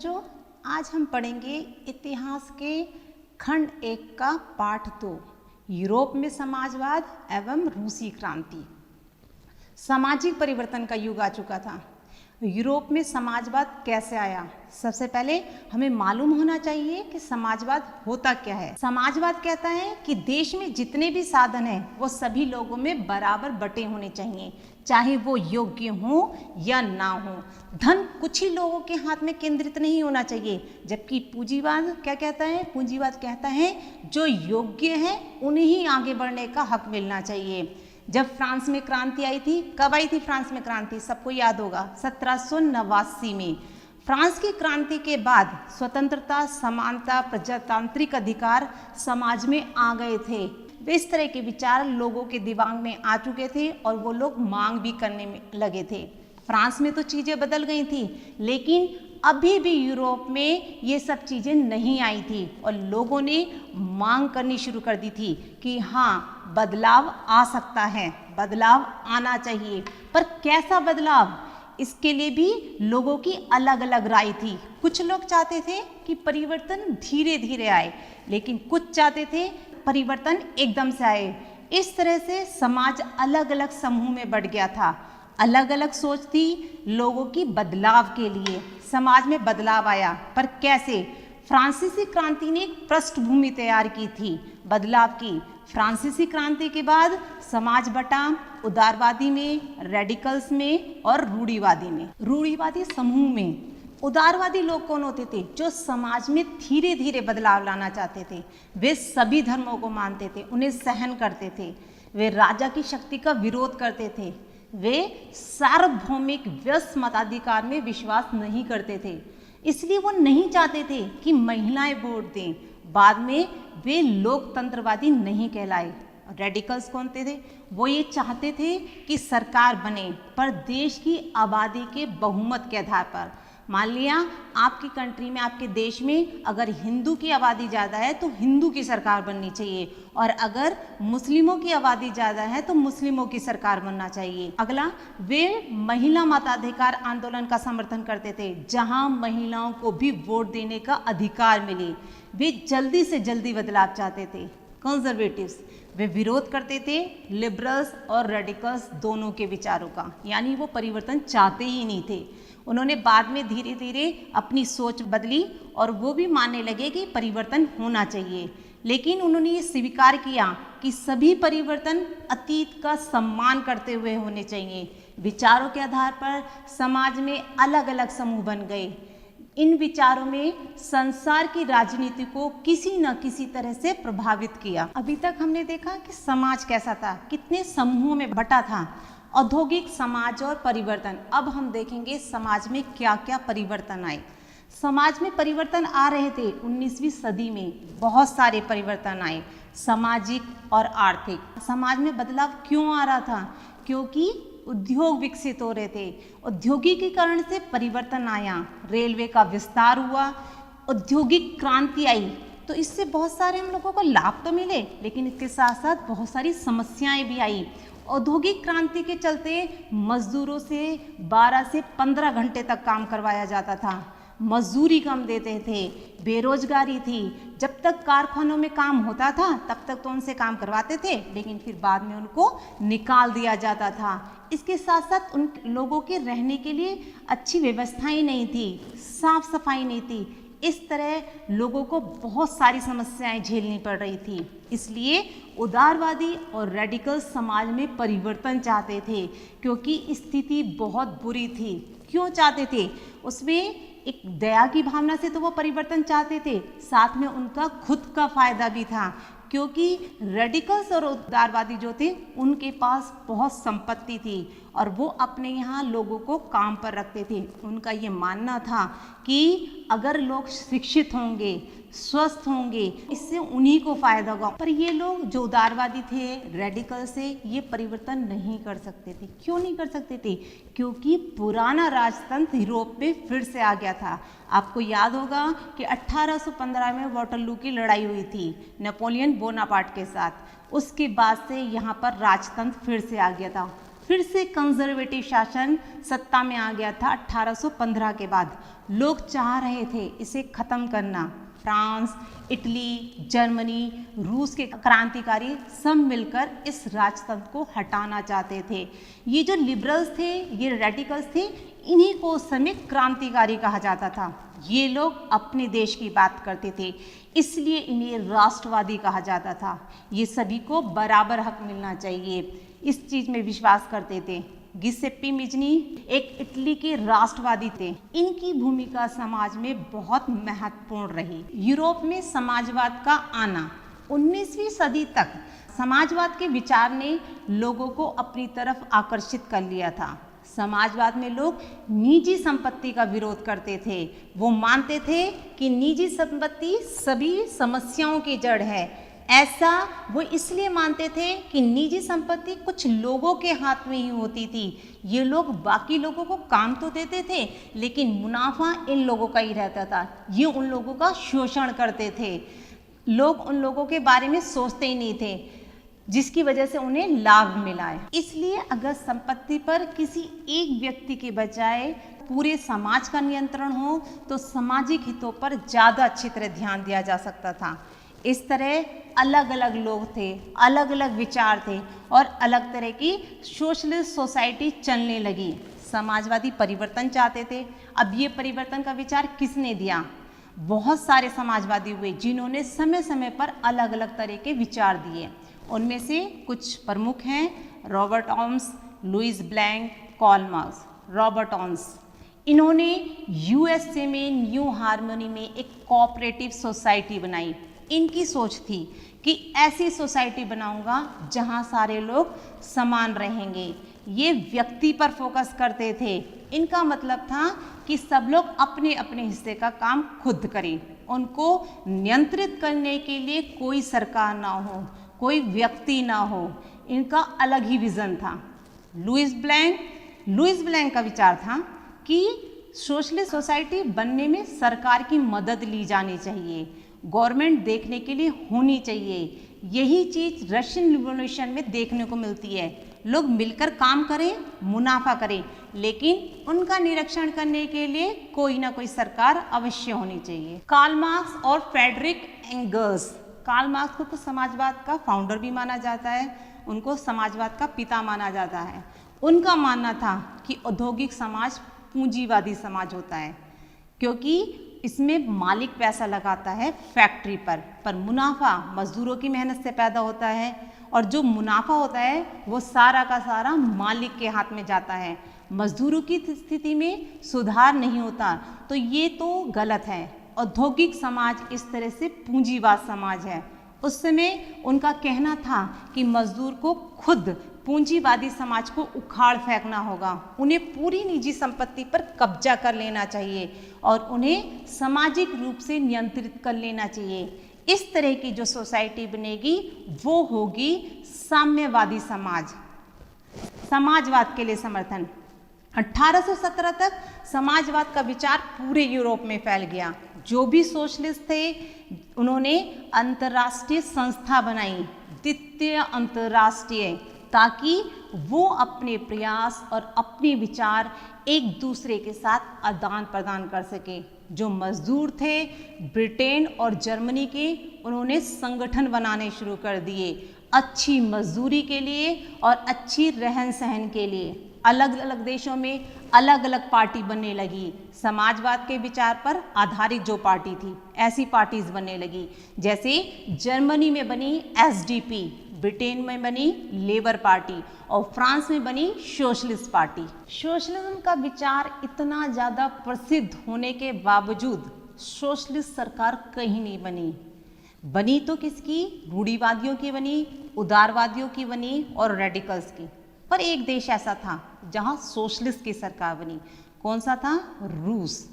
जो आज हम पढ़ेंगे इतिहास के खंड 1 का पाठ 2 यूरोप में समाजवाद एवं रूसी क्रांति। सामाजिक परिवर्तन का युग आ चुका था। यूरोप में समाजवाद कैसे आया? सबसे पहले हमें मालूम होना चाहिए कि समाजवाद होता क्या है। समाजवाद कहता है कि देश में जितने भी साधन हैं वो सभी लोगों में बराबर बटे होने चाहिए, चाहे वो योग्य हो या ना हो। धन कुछ ही लोगों के हाथ में केंद्रित नहीं होना चाहिए, जबकि पूंजीवाद क्या कहता है? पूंजीवाद कहता है जो योग्य है उन्हें ही आगे बढ़ने का हक मिलना चाहिए। जब फ्रांस में क्रांति आई थी, कब आई थी फ्रांस में क्रांति? सबको याद होगा 1789 में। फ्रांस की क्रांति के बाद स्वतंत्रता, समानता, प्रजातांत्रिक अधिकार समाज में आ गए थे। इस तरह के विचार लोगों के दिमाग में आ चुके थे और वो लोग मांग भी करने में लगे थे। फ्रांस में तो चीज़ें बदल गई थी, लेकिन अभी भी यूरोप में ये सब चीज़ें नहीं आई थी और लोगों ने मांग करनी शुरू कर दी थी कि हाँ, बदलाव आ सकता है, बदलाव आना चाहिए। पर कैसा बदलाव? इसके लिए भी लोगों की अलग अलग राय थी। कुछ लोग चाहते थे कि परिवर्तन धीरे धीरे आए, लेकिन कुछ चाहते थे परिवर्तन एकदम से आए। इस तरह से समाज अलग अलग समूह में बढ़ गया था। अलग अलग सोच थी लोगों की बदलाव के लिए। समाज में बदलाव आया, पर कैसे? फ्रांसीसी क्रांति ने एक पृष्ठभूमि तैयार की थी बदलाव की। फ्रांसीसी क्रांति के बाद समाज बटा उदारवादी में, रेडिकल्स में और रूढ़िवादी में। रूढ़िवादी समूह में उदारवादी लोग कौन होते थे? जो समाज में धीरे धीरे बदलाव लाना चाहते थे। वे सभी धर्मों को मानते थे, उन्हें सहन करते थे। वे राजा की शक्ति का विरोध करते थे। वे सार्वभौमिक व्यस्त मताधिकार में विश्वास नहीं करते थे, इसलिए वो नहीं चाहते थे कि महिलाएं वोट दें। बाद में वे लोकतंत्रवादी नहीं कहलाए। रेडिकल्स कौन थे? वो ये चाहते थे कि सरकार बने, पर देश की आबादी के बहुमत के आधार पर। मान लिया आपकी कंट्री में, आपके देश में अगर हिंदू की आबादी ज़्यादा है तो हिंदू की सरकार बननी चाहिए, और अगर मुस्लिमों की आबादी ज़्यादा है तो मुस्लिमों की सरकार बनना चाहिए। अगला, वे महिला मताधिकार आंदोलन का समर्थन करते थे, जहां महिलाओं को भी वोट देने का अधिकार मिले। वे जल्दी से जल्दी बदलाव चाहते थे। कंजर्वेटिव्स, वे विरोध करते थे लिबरल्स और रेडिकल्स दोनों के विचारों का, यानी वो परिवर्तन चाहते ही नहीं थे। उन्होंने बाद में धीरे धीरे अपनी सोच बदली और वो भी मानने लगे कि परिवर्तन होना चाहिए, लेकिन उन्होंने ये स्वीकार किया कि सभी परिवर्तन अतीत का सम्मान करते हुए होने चाहिए। विचारों के आधार पर समाज में अलग अलग समूह बन गए। इन विचारों में संसार की राजनीति को किसी न किसी तरह से प्रभावित किया। अभी तक हमने देखा कि समाज कैसा था, कितने समूहों में बटा था। औद्योगिक समाज और परिवर्तन। अब हम देखेंगे समाज में क्या क्या परिवर्तन आए। समाज में परिवर्तन आ रहे थे 19वीं सदी में, बहुत सारे परिवर्तन आए, सामाजिक और आर्थिक। समाज में बदलाव क्यों आ रहा था? क्योंकि उद्योग विकसित हो रहे थे। औद्योगिकीकरण से परिवर्तन आया, रेलवे का विस्तार हुआ, औद्योगिक क्रांति आई, तो इससे बहुत सारे हम लोगों को लाभ तो मिले, लेकिन इसके साथ साथ बहुत सारी समस्याएं भी आई। औद्योगिक क्रांति के चलते मजदूरों से 12 से 15 घंटे तक काम करवाया जाता था, मजदूरी कम देते थे, बेरोजगारी थी। जब तक कारखानों में काम होता था तब तक तो उनसे काम करवाते थे, लेकिन फिर बाद में उनको निकाल दिया जाता था। इसके साथ साथ उन लोगों के रहने के लिए अच्छी व्यवस्थाएं नहीं थी, साफ सफाई नहीं थी। इस तरह लोगों को बहुत सारी समस्याएं झेलनी पड़ रही थी। इसलिए उदारवादी और रेडिकल समाज में परिवर्तन चाहते थे, क्योंकि स्थिति बहुत बुरी थी। क्यों चाहते थे? उसमें एक दया की भावना से तो वो परिवर्तन चाहते थे, साथ में उनका खुद का फायदा भी था, क्योंकि रेडिकल्स और उदारवादी जो थे उनके पास बहुत संपत्ति थी और वो अपने यहाँ लोगों को काम पर रखते थे। उनका ये मानना था कि अगर लोग शिक्षित होंगे, स्वस्थ होंगे, इससे उन्हीं को फायदा होगा। पर ये लोग जो उदारवादी थे, रेडिकल से, ये परिवर्तन नहीं कर सकते थे। क्यों नहीं कर सकते थे? क्योंकि पुराना राजतंत्र यूरोप में फिर से आ गया था। आपको याद होगा कि 1815 में वाटरलू की लड़ाई हुई थी नेपोलियन बोनापार्ट के साथ। उसके बाद से यहाँ पर राजतंत्र फिर से आ गया था। फिर से कंजर्वेटिव शासन सत्ता में आ गया था 1815 के बाद। लोग चाह रहे थे इसे खत्म करना। फ्रांस, इटली, जर्मनी, रूस के क्रांतिकारी सब मिलकर इस राजतंत्र को हटाना चाहते थे। ये जो लिबरल्स थे, ये रेडिकल्स थे, इन्हीं को उस समय क्रांतिकारी कहा जाता था। ये लोग अपने देश की बात करते थे, इसलिए इन्हें राष्ट्रवादी कहा जाता था। ये सभी को बराबर हक मिलना चाहिए, इस चीज़ में विश्वास करते थे। गिसेप्पी मिजनी एक इटली के राष्ट्रवादी थे। इनकी भूमिका समाज में बहुत महत्वपूर्ण रही। यूरोप में समाजवाद का आना 19वीं सदी तक समाजवाद के विचार ने लोगों को अपनी तरफ आकर्षित कर लिया था। समाजवाद में लोग निजी संपत्ति का विरोध करते थे। वो मानते थे कि निजी संपत्ति सभी समस्याओं की जड़ है। ऐसा वो इसलिए मानते थे कि निजी संपत्ति कुछ लोगों के हाथ में ही होती थी। ये लोग बाकी लोगों को काम तो देते थे, लेकिन मुनाफा इन लोगों का ही रहता था। ये उन लोगों का शोषण करते थे। लोग उन लोगों के बारे में सोचते ही नहीं थे, जिसकी वजह से उन्हें लाभ मिला है। इसलिए अगर संपत्ति पर किसी एक व्यक्ति के बजाय पूरे समाज का नियंत्रण हो, तो सामाजिक हितों पर ज़्यादा अच्छी तरह ध्यान दिया जा सकता था। इस तरह अलग अलग लोग थे, अलग अलग विचार थे और अलग तरह की सोशलिस्ट सोसाइटी चलने लगी। समाजवादी परिवर्तन चाहते थे। अब ये परिवर्तन का विचार किसने दिया? बहुत सारे समाजवादी हुए जिन्होंने समय समय पर अलग अलग तरह के विचार दिए। उनमें से कुछ प्रमुख हैं Robert Owen, Louis Blanc, Karl Marx. Robert Owen, इन्होंने यूएसए में न्यू हार्मनी में एक कोऑपरेटिव सोसाइटी बनाई। इनकी सोच थी कि ऐसी सोसाइटी बनाऊंगा जहां सारे लोग समान रहेंगे। ये व्यक्ति पर फोकस करते थे। इनका मतलब था कि सब लोग अपने अपने हिस्से का काम खुद करें। उनको नियंत्रित करने के लिए कोई सरकार ना हो, कोई व्यक्ति ना हो। इनका अलग ही विजन था। लुईस ब्लैंक का विचार था कि सोशलिस्ट सोसाइटी बनने में सरकार की मदद ली जानी चाहिए, गवर्नमेंट देखने के लिए होनी चाहिए। यही चीज़ रशियन रिवॉल्यूशन में देखने को मिलती है। लोग मिलकर काम करें, मुनाफा करें, लेकिन उनका निरीक्षण करने के लिए कोई ना कोई सरकार अवश्य होनी चाहिए। कार्ल मार्क्स और फ्रेडरिक एंगल्स। कार्ल मार्क्स को तो समाजवाद का फाउंडर भी माना जाता है, उनको समाजवाद का पिता माना जाता है। उनका मानना था कि औद्योगिक समाज पूंजीवादी समाज होता है, क्योंकि इसमें मालिक पैसा लगाता है फैक्ट्री पर मुनाफा मजदूरों की मेहनत से पैदा होता है, और जो मुनाफा होता है वो सारा का सारा मालिक के हाथ में जाता है। मजदूरों की स्थिति में सुधार नहीं होता, तो ये तो गलत है। औद्योगिक समाज इस तरह से पूंजीवाद समाज है। उस समय उनका कहना था कि मजदूर को खुद पूंजीवादी समाज को उखाड़ फेंकना होगा। उन्हें पूरी निजी संपत्ति पर कब्जा कर लेना चाहिए और उन्हें सामाजिक रूप से नियंत्रित कर लेना चाहिए। इस तरह की जो सोसाइटी बनेगी वो होगी साम्यवादी समाज। समाजवाद के लिए समर्थन। 1817 तक समाजवाद का विचार पूरे यूरोप में फैल गया। जो भी सोशलिस्ट थे उन्होंने अंतर्राष्ट्रीय संस्था बनाई, द्वितीय अंतर्राष्ट्रीय, ताकि वो अपने प्रयास और अपने विचार एक दूसरे के साथ आदान प्रदान कर सके। जो मजदूर थे ब्रिटेन और जर्मनी के, उन्होंने संगठन बनाने शुरू कर दिए अच्छी मजदूरी के लिए और अच्छी रहन सहन के लिए। अलग अलग देशों में अलग अलग पार्टी बनने लगी। समाजवाद के विचार पर आधारित जो पार्टी थी, ऐसी पार्टीज बनने लगी। जैसे जर्मनी में बनी एसडीपी, ब्रिटेन में बनी लेबर पार्टी और फ्रांस में बनी सोशलिस्ट पार्टी। सोशलिज्म का विचार इतना ज़्यादा प्रसिद्ध होने के बावजूद सोशलिस्ट सरकार कहीं नहीं बनी। बनी तो किसकी? रूढ़िवादियों की बनी, उदारवादियों की बनी और रेडिकल्स की। पर एक देश ऐसा था जहां सोशलिस्ट की सरकार बनी। कौन सा था? रूस।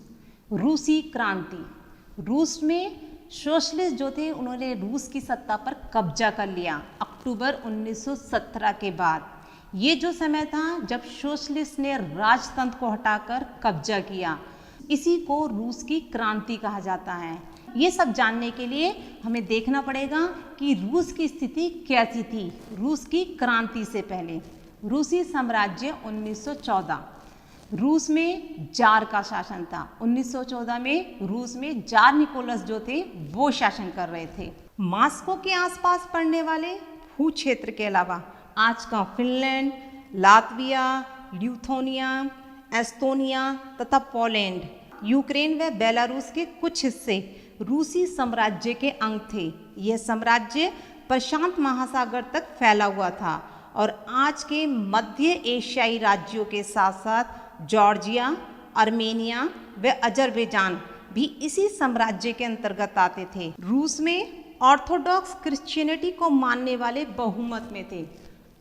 रूसी क्रांति। रूस में सोशलिस्ट जो थे उन्होंने रूस की सत्ता पर कब्जा कर लिया अक्टूबर 1917 के बाद। ये जो समय था जब सोशलिस्ट ने राजतंत्र को हटाकर कब्जा किया, इसी को रूस की क्रांति कहा जाता है। ये सब जानने के लिए हमें देखना पड़ेगा कि रूस की स्थिति कैसी थी रूस की क्रांति से पहले। रूसी साम्राज्य 1914। रूस में जार का शासन था। 1914 में रूस में जार निकोलस जो थे वो शासन कर रहे थे। मॉस्को के आसपास पड़ने वाले भू क्षेत्र के अलावा आज का फिनलैंड, लातविया, लिथुआनिया, एस्टोनिया तथा पोलैंड, यूक्रेन व बेलारूस के कुछ हिस्से रूसी साम्राज्य के अंग थे। यह साम्राज्य प्रशांत महासागर तक फैला हुआ था और आज के मध्य एशियाई राज्यों के साथ साथ जॉर्जिया, आर्मेनिया व अजरबैजान भी इसी साम्राज्य के अंतर्गत आते थे। रूस में ऑर्थोडॉक्स क्रिश्चियनिटी को मानने वाले बहुमत में थे।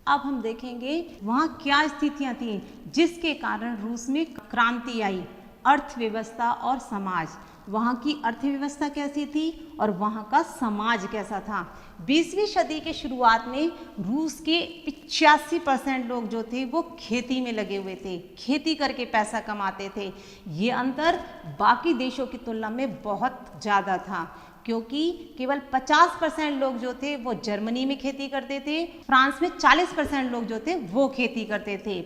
अब हम देखेंगे वहाँ क्या स्थितियाँ थी जिसके कारण रूस में क्रांति आई। अर्थव्यवस्था और समाज, वहाँ की अर्थव्यवस्था कैसी थी और वहाँ का समाज कैसा था। 20वीं सदी के शुरुआत में रूस के 85% लोग जो थे वो खेती में लगे हुए थे, खेती करके पैसा कमाते थे। ये अंतर बाकी देशों की तुलना में बहुत ज़्यादा था क्योंकि केवल 50% लोग जो थे वो जर्मनी में खेती करते थे, फ्रांस में 40% लोग जो थे वो खेती करते थे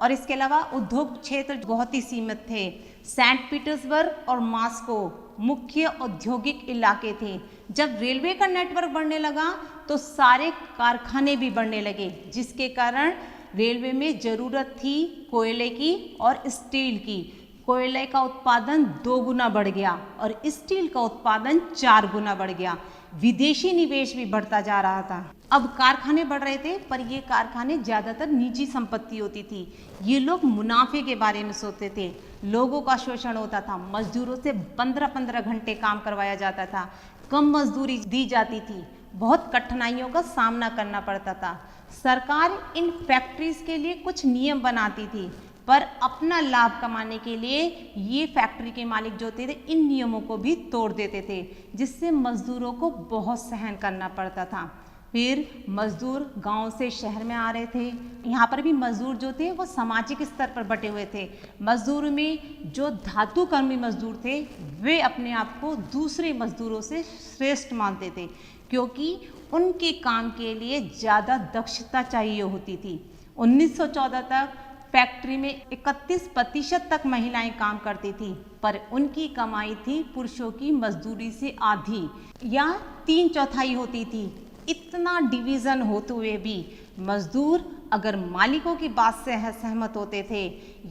और इसके अलावा उद्योग क्षेत्र बहुत ही सीमित थे। सेंट पीटर्सबर्ग और मॉस्को मुख्य औद्योगिक इलाके थे। जब रेलवे का नेटवर्क बढ़ने लगा तो सारे कारखाने भी बढ़ने लगे, जिसके कारण रेलवे में ज़रूरत थी कोयले की और स्टील की। कोयले का उत्पादन 2 गुना बढ़ गया और स्टील का उत्पादन 4 गुना बढ़ गया। विदेशी निवेश भी बढ़ता जा रहा था। अब कारखाने बढ़ रहे थे पर ये कारखाने ज़्यादातर निजी संपत्ति होती थी। ये लोग मुनाफे के बारे में सोचते थे। लोगों का शोषण होता था, मजदूरों से 15-15 घंटे काम करवाया जाता था, कम मजदूरी दी जाती थी, बहुत कठिनाइयों का सामना करना पड़ता था। सरकार इन फैक्ट्रीज के लिए कुछ नियम बनाती थी पर अपना लाभ कमाने के लिए ये फैक्ट्री के मालिक जो थे इन नियमों को भी तोड़ देते थे, जिससे मजदूरों को बहुत सहन करना पड़ता था। फिर मजदूर गांव से शहर में आ रहे थे। यहाँ पर भी मजदूर जो थे वो सामाजिक स्तर पर बटे हुए थे। मजदूर में जो धातु कर्मी मजदूर थे वे अपने आप को दूसरे मजदूरों से श्रेष्ठ मानते थे क्योंकि उनके काम के लिए ज़्यादा दक्षता चाहिए होती थी। 1914 तक फैक्ट्री में 31% तक महिलाएं काम करती थी पर उनकी कमाई थी पुरुषों की मजदूरी से आधी या 3/4 होती थी। इतना डिवीज़न होते हुए भी मजदूर अगर मालिकों की बात से सहमत होते थे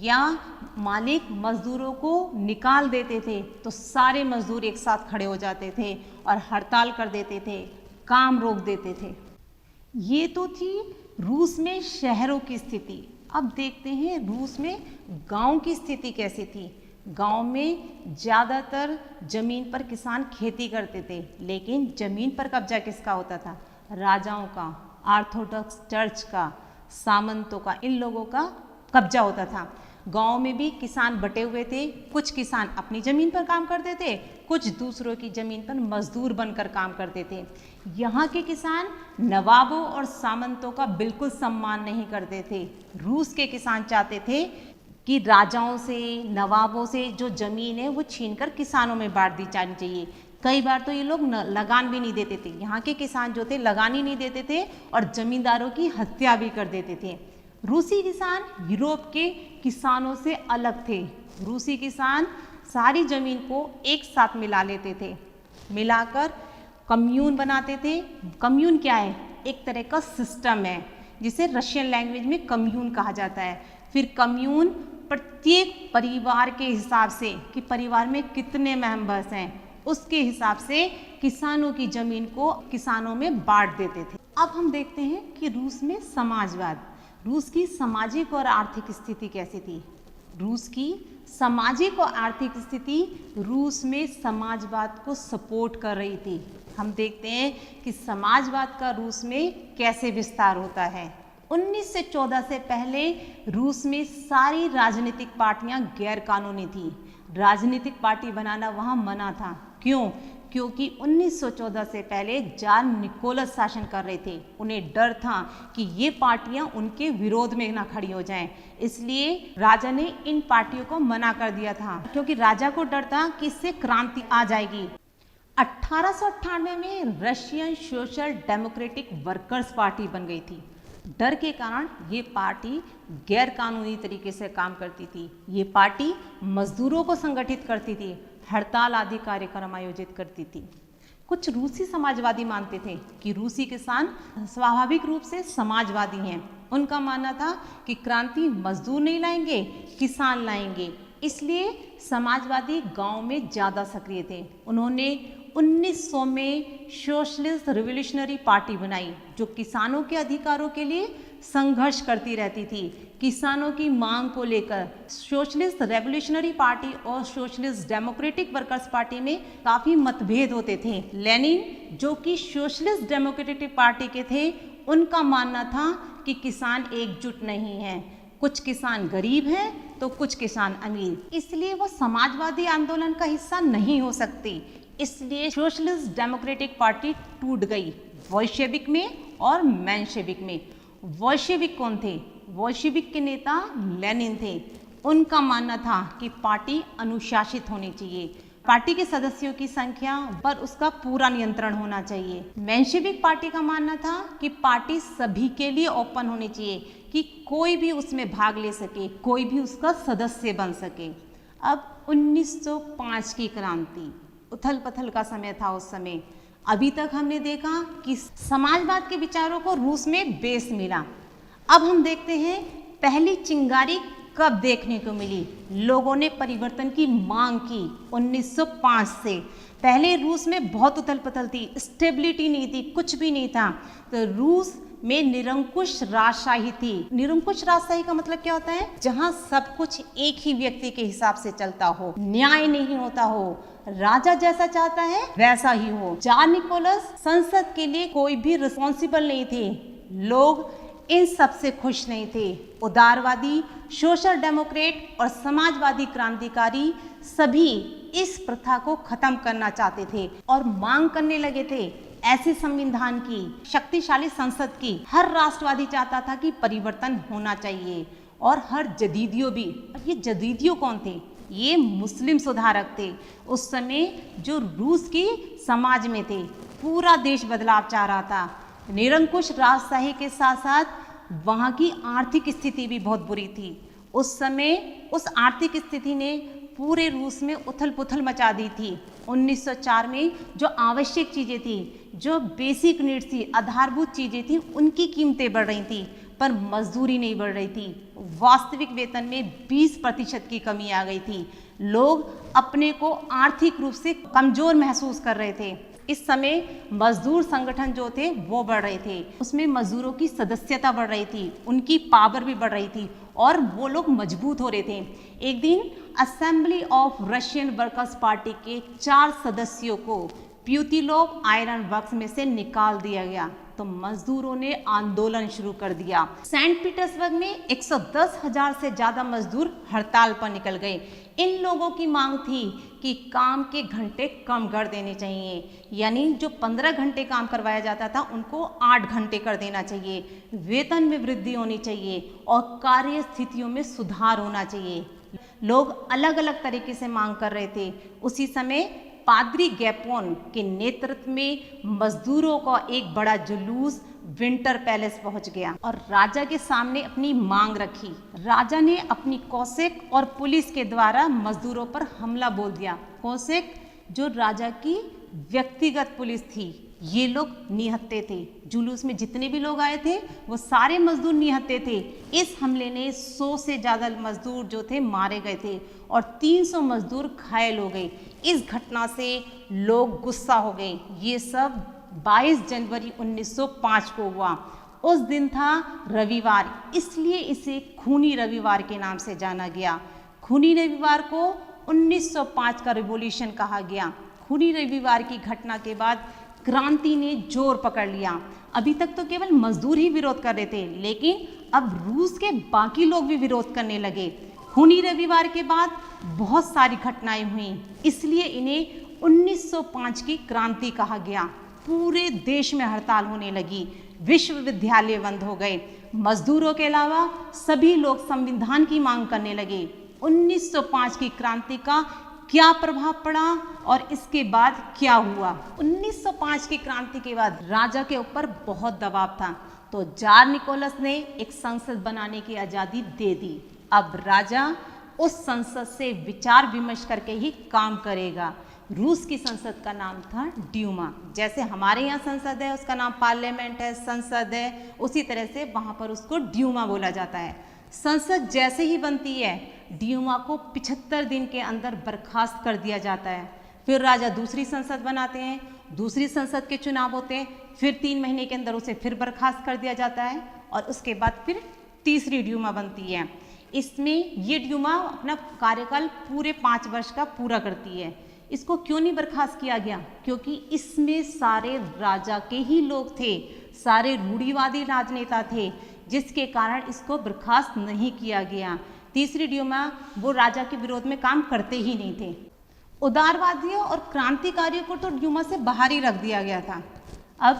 या मालिक मजदूरों को निकाल देते थे तो सारे मजदूर एक साथ खड़े हो जाते थे और हड़ताल कर देते थे, काम रोक देते थे। ये तो थी रूस में शहरों की स्थिति। अब देखते हैं रूस में गांव की स्थिति कैसी थी। गांव में ज़्यादातर ज़मीन पर किसान खेती करते थे, लेकिन ज़मीन पर कब्जा किसका होता था? राजाओं का, ऑर्थोडॉक्स चर्च का, सामंतों का, इन लोगों का कब्जा होता था। गांव में भी किसान बटे हुए थे। कुछ किसान अपनी ज़मीन पर काम करते थे, कुछ दूसरों की ज़मीन पर मजदूर बनकर काम करते थे। यहाँ के किसान नवाबों और सामंतों का बिल्कुल सम्मान नहीं करते थे। रूस के किसान चाहते थे कि राजाओं से, नवाबों से जो ज़मीन है वो छीनकर किसानों में बांट दी जानी चाहिए। कई बार तो ये लोग लगान भी नहीं देते थे। यहाँ के किसान जो थे लगान ही नहीं देते थे और ज़मींदारों की हत्या भी कर देते थे। रूसी किसान यूरोप के किसानों से अलग थे। रूसी किसान सारी ज़मीन को एक साथ मिला लेते थे, मिलाकर कम्यून बनाते थे। कम्यून क्या है? एक तरह का सिस्टम है जिसे रशियन लैंग्वेज में कम्यून कहा जाता है। फिर कम्यून प्रत्येक परिवार के हिसाब से कि परिवार में कितने मेंबर्स हैं उसके हिसाब से किसानों की ज़मीन को किसानों में बांट देते थे। अब हम देखते हैं कि रूस में समाजवाद, रूस की सामाजिक और आर्थिक स्थिति कैसी थी। रूस की सामाजिक और आर्थिक स्थिति रूस में समाजवाद को सपोर्ट कर रही थी। हम देखते हैं कि समाजवाद का रूस में कैसे विस्तार होता है। 1914 से पहले रूस में सारी राजनीतिक पार्टियां गैर कानूनी थी। राजनीतिक पार्टी बनाना वहां मना था। क्यों? क्योंकि 1914 से पहले जार निकोलस शासन कर रहे थे। उन्हें डर था कि ये पार्टियां उनके विरोध में ना खड़ी हो जाएं, इसलिए राजा ने इन पार्टियों को मना कर दिया था क्योंकि राजा को डर था कि इससे क्रांति आ जाएगी। 1898 में Russian social democratic workers party बन गई थी। डर के कारण ये पार्टी गैर कानूनी तरीके से काम करती थी। ये पार्टी मजदूरों को संगठित करती थी, हड़ताल आदि कार्यक्रम आयोजित करती थी। कुछ रूसी समाजवादी मानते थे कि रूसी किसान स्वाभाविक रूप से समाजवादी हैं। उनका मानना था कि क्रांति मजदूर नहीं लाएंगे, किसान लाएंगे। इसलिए समाजवादी गांव में ज़्यादा सक्रिय थे। उन्होंने 1900 में सोशलिस्ट रिवोल्यूशनरी पार्टी बनाई, जो किसानों के अधिकारों के लिए संघर्ष करती रहती थी। किसानों की मांग को लेकर सोशलिस्ट रेवोल्यूशनरी पार्टी और सोशलिस्ट डेमोक्रेटिक वर्कर्स पार्टी में काफ़ी मतभेद होते थे। लेनिन, जो कि सोशलिस्ट डेमोक्रेटिक पार्टी के थे, उनका मानना था कि किसान एकजुट नहीं हैं, कुछ किसान गरीब हैं तो कुछ किसान अमीर, इसलिए वो समाजवादी आंदोलन का हिस्सा नहीं हो सकती। इसलिए सोशलिस्ट डेमोक्रेटिक पार्टी टूट गई बोल्शेविक में और मेंशेविक में। बोल्शेविक कौन थे? बोल्शेविक के नेता लेनिन थे। उनका मानना था कि पार्टी अनुशासित होनी चाहिए, पार्टी के सदस्यों की संख्या पर उसका पूरा नियंत्रण होना चाहिए। मेंशेविक पार्टी का मानना था कि पार्टी सभी के लिए ओपन होनी चाहिए, कि कोई भी उसमें भाग ले सके, कोई भी उसका सदस्य बन सके। अब 1905 की क्रांति, उथल पथल का समय था उस समय। अभी तक हमने देखा कि समाजवाद के विचारों को रूस में बेस मिला। अब हम देखते हैं पहली चिंगारी कब देखने को मिली। लोगों ने परिवर्तन की मांग की 1905 से। पहले रूस में बहुत उथल पथल थी, स्टेबिलिटी नहीं थी, कुछ भी नहीं था। तो रूस में निरंकुश राजशाही थी। निरंकुश राजशाही का मतलब क्या होता है? जहां सब कुछ एक ही व्यक्ति के हिसाब से चलता हो, न्याय नहीं होता हो, राजा जैसा चाहता है वैसा ही हो। जार निकोलस संसद के लिए कोई भी रिस्पॉन्सिबल नहीं थे। लोग इन सब से खुश नहीं थे। उदारवादी, सोशल डेमोक्रेट और समाजवादी क्रांतिकारी सभी इस प्रथा को खत्म करना चाहते थे और मांग करने लगे थे ऐसे संविधान की, शक्तिशाली संसद की। हर राष्ट्रवादी चाहता था कि परिवर्तन होना चाहिए और हर जदीदियों भी। ये जदीदियों कौन थे? ये मुस्लिम सुधारक थे उस समय, जो रूस की समाज में थे। पूरा देश बदलाव चाह रहा था। निरंकुश राजशाही के साथ साथ वहाँ की आर्थिक स्थिति भी बहुत बुरी थी। उस समय उस आर्थिक स्थिति ने पूरे रूस में उथल पुथल मचा दी थी। 1904 में जो आवश्यक चीज़ें थी, जो बेसिक नीड्स थी, आधारभूत चीज़ें थी, उनकी कीमतें बढ़ रही थी, पर मजदूरी नहीं बढ़ रही थी। वास्तविक वेतन में 20% की कमी आ गई थी। लोग अपने को आर्थिक रूप से कमज़ोर महसूस कर रहे थे। इस समय मजदूर संगठन जो थे वो बढ़ रहे थे, उसमें मजदूरों की सदस्यता बढ़ रही थी, उनकी पावर भी बढ़ रही थी और वो लोग मजबूत हो रहे थे। एक दिन assembly of Russian workers party के 4 सदस्यों को प्यूतिलोव आयरन वर्क्स में से निकाल दिया गया, तो मजदूरों ने आंदोलन शुरू कर दिया। सेंट पीटर्सबर्ग में 110,000 से ज़्यादा मजदूर हड़ताल पर निकल गए। इन लोगों की मांग थी कि काम के घंटे कम कर देने चाहिए, यानी जो 15 घंटे काम करवाया जाता था उनको 8 घंटे कर देना चाहिए। वेतन में वृद्धि होनी चाहिए और कार्य स्थितियों में सुधार होना चाहिए। लोग अलग अलग तरीके से मांग कर रहे थे। उसी समय पादरी गैपोन के नेतृत्व में मजदूरों का एक बड़ा जुलूस विंटर पैलेस पहुंच गया और राजा के सामने अपनी मांग रखी। राजा ने अपनी कौशेक और पुलिस के द्वारा मजदूरों पर हमला बोल दिया। कौशेक जो राजा की व्यक्तिगत पुलिस थी, ये लोग निहत्थे थे। जुलूस में जितने भी लोग आए थे वो सारे मजदूर निहत्थे थे। इस हमले ने 100 से ज़्यादा मजदूर जो थे मारे गए थे और 300 मजदूर घायल हो गए। इस घटना से लोग गुस्सा हो गए। ये सब 22 जनवरी 1905 को हुआ। उस दिन था रविवार, इसलिए इसे खूनी रविवार के नाम से जाना गया। खूनी रविवार को 1905 का रिवॉल्यूशन कहा गया। खूनी रविवार की घटना के बाद क्रांति ने जोर पकड़ लिया। अभी तक तो केवल मजदूर ही विरोध कर रहे थे, लेकिन अब रूस के बाकी लोग भी विरोध करने लगे। खूनी रविवार के बाद बहुत सारी घटनाएं हुई, इसलिए इन्हें 1905 की क्रांति कहा गया। पूरे देश में हड़ताल होने लगी, विश्वविद्यालय बंद हो गए। मजदूरों के अलावा सभी लोग संविधान की मांग करने लगे। 1905 की क्रांति का क्या प्रभाव पड़ा और इसके बाद क्या हुआ? 1905 की क्रांति के बाद राजा के ऊपर बहुत दबाव था। तो जार निकोलस ने एक संसद बनाने की आज़ादी दे दी। अब राजा उस संसद से विचार विमर्श करके ही काम करेगा। रूस की संसद का नाम था ड्यूमा। जैसे हमारे यहाँ संसद है उसका नाम पार्लियामेंट है, संसद है, उसी तरह से वहाँ पर उसको ड्यूमा बोला जाता है। संसद जैसे ही बनती है ड्यूमा को 75 दिन के अंदर बर्खास्त कर दिया जाता है। फिर राजा दूसरी संसद बनाते हैं, दूसरी संसद के चुनाव होते हैं, फिर 3 महीने के अंदर उसे फिर बर्खास्त कर दिया जाता है और उसके बाद फिर तीसरी ड्यूमा बनती है। इसमें ये ड्यूमा अपना कार्यकाल पूरे 5 वर्ष का पूरा करती है। इसको क्यों नहीं बर्खास्त किया गया? क्योंकि इसमें सारे राजा के ही लोग थे, सारे रूढ़िवादी राजनेता थे, जिसके कारण इसको बर्खास्त नहीं किया गया। तीसरी ड्यूमा वो राजा के विरोध में काम करते ही नहीं थे। उदारवादियों और क्रांतिकारियों को तो ड्यूमा से बाहर ही रख दिया गया था। अब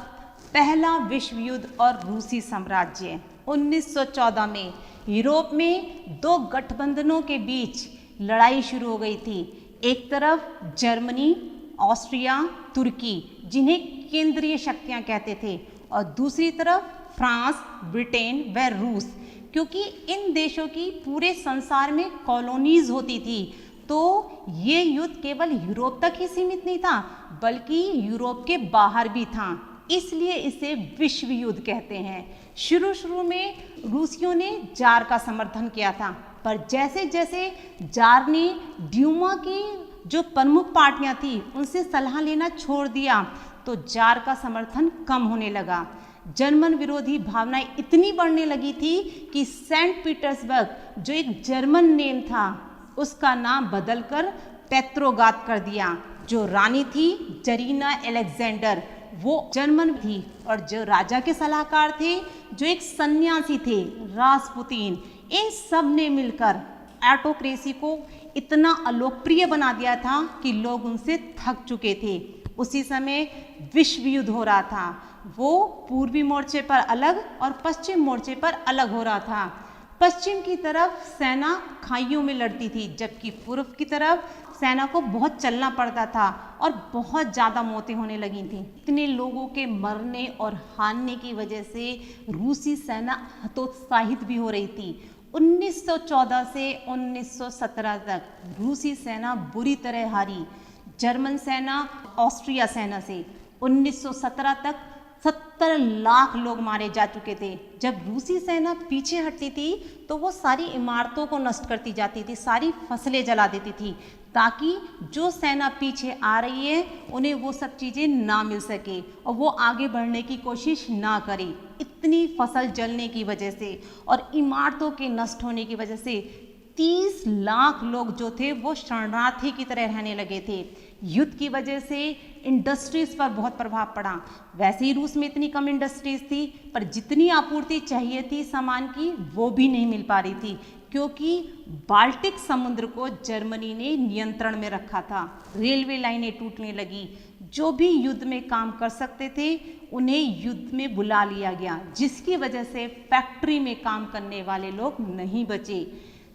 पहला विश्व युद्ध और रूसी साम्राज्य 1914 में यूरोप में 2 गठबंधनों के बीच लड़ाई शुरू हो गई थी। एक तरफ जर्मनी, ऑस्ट्रिया, तुर्की, जिन्हें केंद्रीय शक्तियां कहते थे, और दूसरी तरफ फ्रांस, ब्रिटेन व रूस। क्योंकि इन देशों की पूरे संसार में कॉलोनीज होती थी, तो ये युद्ध केवल यूरोप तक ही सीमित नहीं था बल्कि यूरोप के बाहर भी था, इसलिए इसे विश्व युद्ध कहते हैं। शुरू में रूसियों ने जार का समर्थन किया था, पर जैसे जैसे जार ने ड्यूमा की जो प्रमुख पार्टियां थी उनसे सलाह लेना छोड़ दिया तो जार का समर्थन कम होने लगा। जर्मन विरोधी भावनाएं इतनी बढ़ने लगी थी कि सेंट पीटर्सबर्ग जो एक जर्मन नेम था उसका नाम बदलकर पेत्रोग्राद कर दिया। जो रानी थी जरीना अलेक्जेंडर वो जर्मन थी, और जो राजा के सलाहकार थे जो एक सन्यासी थे रासपुतीन, इन सब ने मिलकर ऑटोक्रेसी को इतना अलोकप्रिय बना दिया था कि लोग उनसे थक चुके थे। उसी समय विश्व युद्ध हो रहा था, वो पूर्वी मोर्चे पर अलग और पश्चिम मोर्चे पर अलग हो रहा था। पश्चिम की तरफ सेना खाइयों में लड़ती थी, जबकि पूर्व की तरफ सेना को बहुत चलना पड़ता था और बहुत ज़्यादा मौतें होने लगी थी। इतने लोगों के मरने और हारने की वजह से रूसी सेना हतोत्साहित भी हो रही थी। 1914 से 1917 तक रूसी सेना बुरी तरह हारी जर्मन सेना ऑस्ट्रिया सेना से। 1917 तक 70 लाख लोग मारे जा चुके थे। जब रूसी सेना पीछे हटती थी तो वो सारी इमारतों को नष्ट करती जाती थी, सारी फसलें जला देती थी, ताकि जो सेना पीछे आ रही है उन्हें वो सब चीज़ें ना मिल सके और वो आगे बढ़ने की कोशिश ना करे। इतनी फसल जलने की वजह से और इमारतों के नष्ट होने की वजह से 30 लाख लोग जो थे वो शरणार्थी की तरह रहने लगे थे। युद्ध की वजह से इंडस्ट्रीज पर बहुत प्रभाव पड़ा। वैसे ही रूस में इतनी कम इंडस्ट्रीज थी, पर जितनी आपूर्ति चाहिए थी सामान की वो भी नहीं मिल पा रही थी, क्योंकि बाल्टिक समुद्र को जर्मनी ने नियंत्रण में रखा था। रेलवे लाइनें टूटने लगी, जो भी युद्ध में काम कर सकते थे उन्हें युद्ध में बुला लिया गया, जिसकी वजह से फैक्ट्री में काम करने वाले लोग नहीं बचे।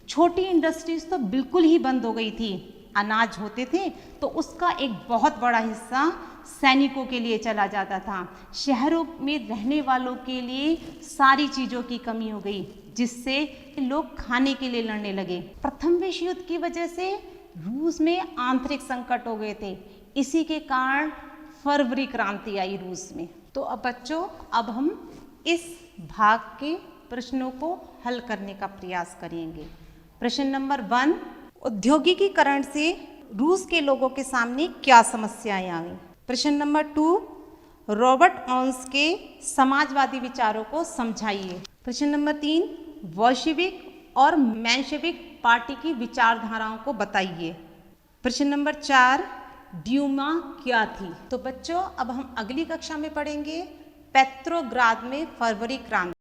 छोटी इंडस्ट्रीज तो बिल्कुल ही बंद हो गई थी। अनाज होते थे तो उसका एक बहुत बड़ा हिस्सा सैनिकों के लिए चला जाता था। शहरों में रहने वालों के लिए सारी चीज़ों की कमी हो गई, जिससे लोग खाने के लिए लड़ने लगे। प्रथम विश्व युद्ध की वजह से रूस में आंतरिक संकट हो गए थे, इसी के कारण फरवरी क्रांति आई रूस में। तो अब बच्चों, अब हम इस भाग के प्रश्नों को हल करने का प्रयास करेंगे। प्रश्न नंबर 1, औद्योगिकीकरण से रूस के लोगों के सामने क्या समस्याएं आ गई। प्रश्न नंबर 2, रॉबर्ट ऑन्स के समाजवादी विचारों को समझाइए। प्रश्न नंबर 3, बोल्शेविक और मेंशेविक पार्टी की विचारधाराओं को बताइए। प्रश्न नंबर 4, ड्यूमा क्या थी। तो बच्चों, अब हम अगली कक्षा में पढ़ेंगे पेत्रोग्राद में फरवरी क्रांति।